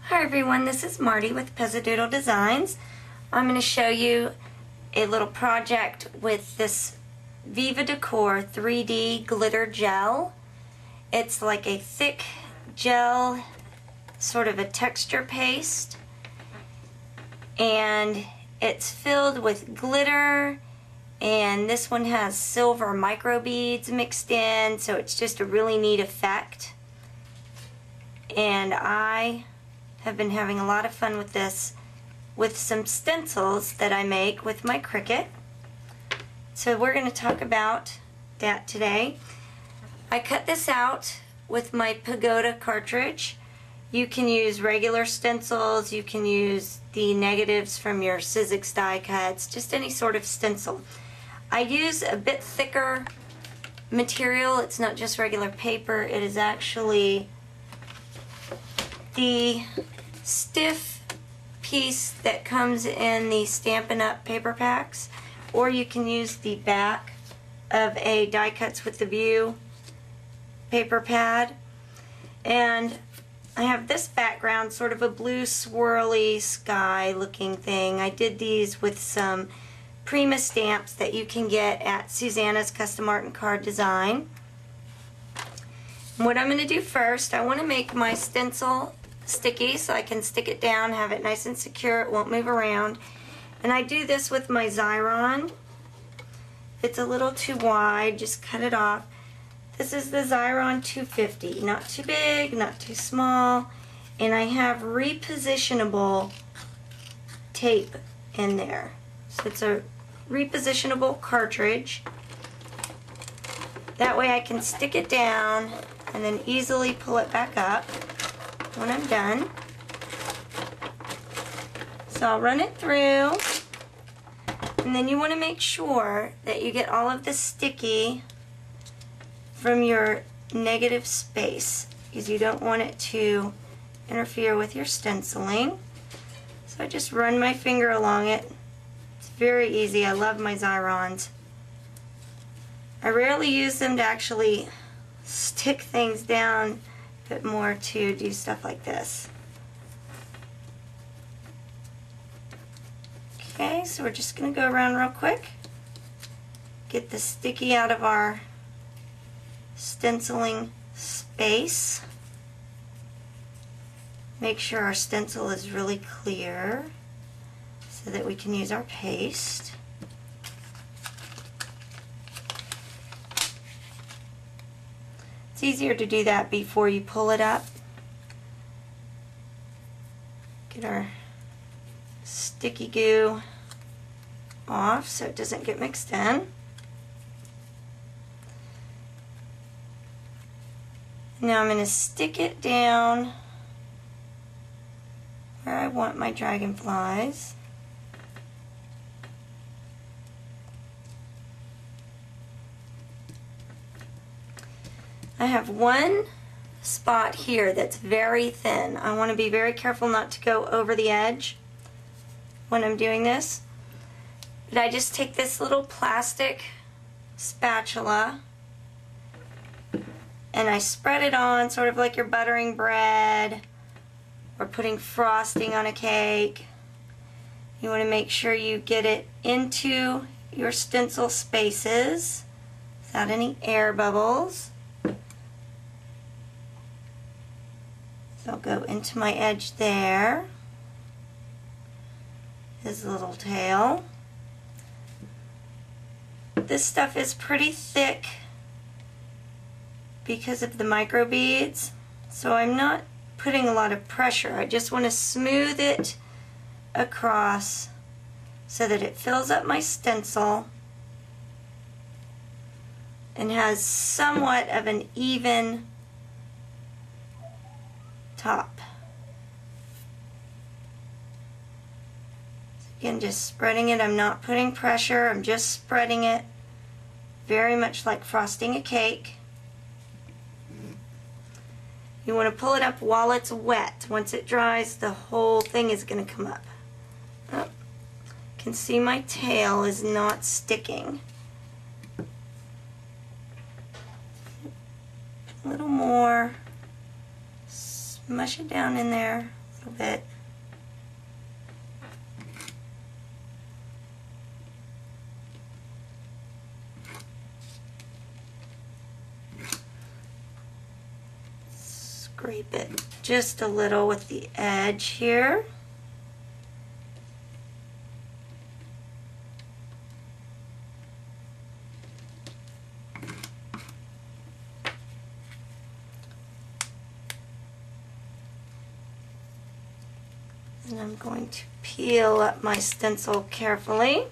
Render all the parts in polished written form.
Hi everyone, this is Marty with Pezzadoodle Designs. I'm going to show you a little project with this Viva Decor 3D glitter gel. It's like a thick gel, sort of a texture paste, and it's filled with glitter, and this one has silver micro beads mixed in, so it's just a really neat effect. And I have been having a lot of fun with this with some stencils that I make with my Cricut. So we're going to talk about that today. I cut this out with my Pagoda cartridge. You can use regular stencils, you can use the negatives from your Sizzix die cuts, just any sort of stencil. I use a bit thicker material. It's not just regular paper, it is actually the stiff piece that comes in the Stampin' Up! Paper packs, or you can use the back of a Die Cuts with the View paper pad. And I have this background, sort of a blue swirly sky looking thing. I did these with some Prima stamps that you can get at Susana's Custom Art and Card Design. And what I'm going to do first, I want to make my stencil sticky so I can stick it down, have it nice and secure, it won't move around. And I do this with my Xyron. If it's a little too wide, just cut it off. This is the Xyron 250, not too big, not too small, and I have repositionable tape in there. So it's a repositionable cartridge. That way I can stick it down and then easily pull it back up when I'm done. So I'll run it through, and then you want to make sure that you get all of the sticky from your negative space, because you don't want it to interfere with your stenciling. So I just run my finger along it. It's very easy. I love my Xyrons. I rarely use them to actually stick things down, but more to do stuff like this. Okay, so we're just going to go around real quick, get the sticky out of our stenciling space. Make sure our stencil is really clear so that we can use our paste. It's easier to do that before you pull it up. Get our sticky goo off so it doesn't get mixed in. Now I'm going to stick it down where I want my dragonflies. I have one spot here that's very thin. I want to be very careful not to go over the edge when I'm doing this. But I just take this little plastic spatula and I spread it on, sort of like you're buttering bread or putting frosting on a cake. You want to make sure you get it into your stencil spaces without any air bubbles. So I'll go into my edge there. His little tail. This stuff is pretty thick because of the micro beads, so I'm not putting a lot of pressure. I just want to smooth it across so that it fills up my stencil and has somewhat of an even top. Again, just spreading it. I'm not putting pressure, I'm just spreading it, very much like frosting a cake. You want to pull it up while it's wet. Once it dries, the whole thing is going to come up. Oh, you can see my tail is not sticking. A little more. Mush it down in there a little bit. Scrape it just a little with the edge here. And I'm going to peel up my stencil carefully.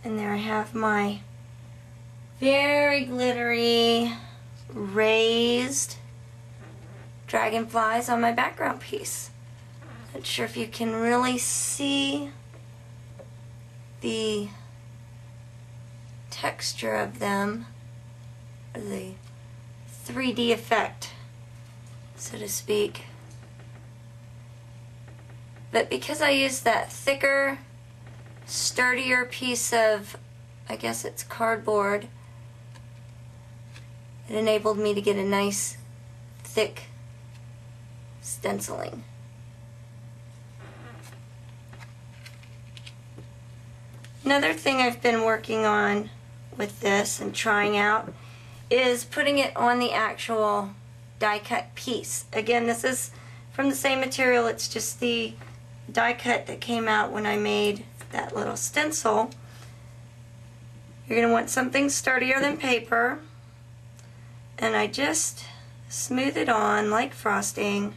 And there I have my very glittery raised dragonflies on my background piece. Not sure if you can really see the texture of them, or the 3D effect, so to speak. But because I used that thicker, sturdier piece of, I guess it's cardboard, it enabled me to get a nice thick stenciling. Another thing I've been working on with this and trying out is putting it on the actual die cut piece. Again, this is from the same material, it's just the die cut that came out when I made that little stencil. You're going to want something sturdier than paper, and I just smooth it on like frosting.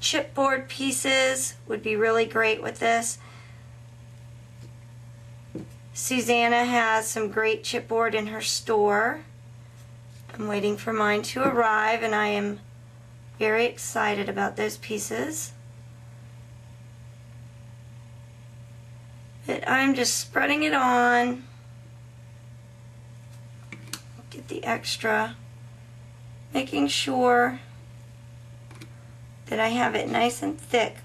Chipboard pieces would be really great with this. Susana has some great chipboard in her store. I'm waiting for mine to arrive, and I am very excited about those pieces. But I'm just spreading it on. Get the extra, making sure that I have it nice and thick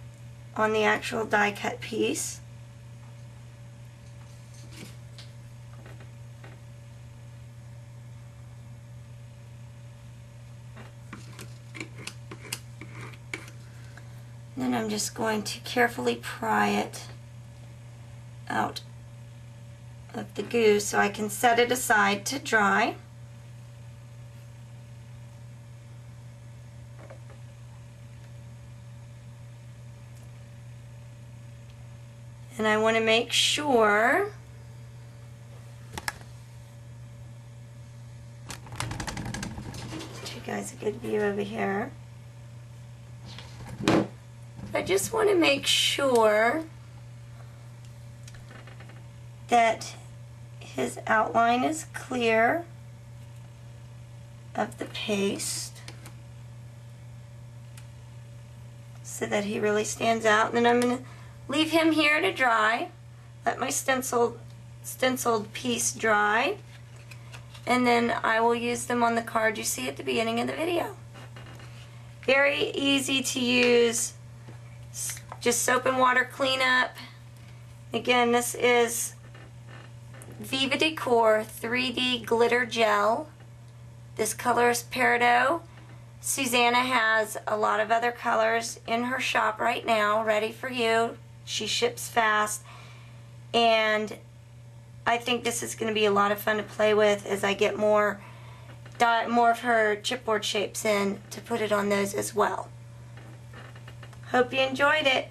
on the actual die cut piece. Then I'm just going to carefully pry it out of the goo so I can set it aside to dry. And I want to make sure get you guys a good view over here. I just want to make sure that his outline is clear of the paste so that he really stands out. And then I'm going to leave him here to dry, let my stenciled piece dry, and then I will use them on the card you see at the beginning of the video. Very easy to use, just soap and water cleanup. Again, this is Viva Decor 3D Glitter Gel. This color is Peridot. Susana has a lot of other colors in her shop right now, ready for you. She ships fast, and I think this is going to be a lot of fun to play with as I get more of her chipboard shapes in to put it on those as well. Hope you enjoyed it.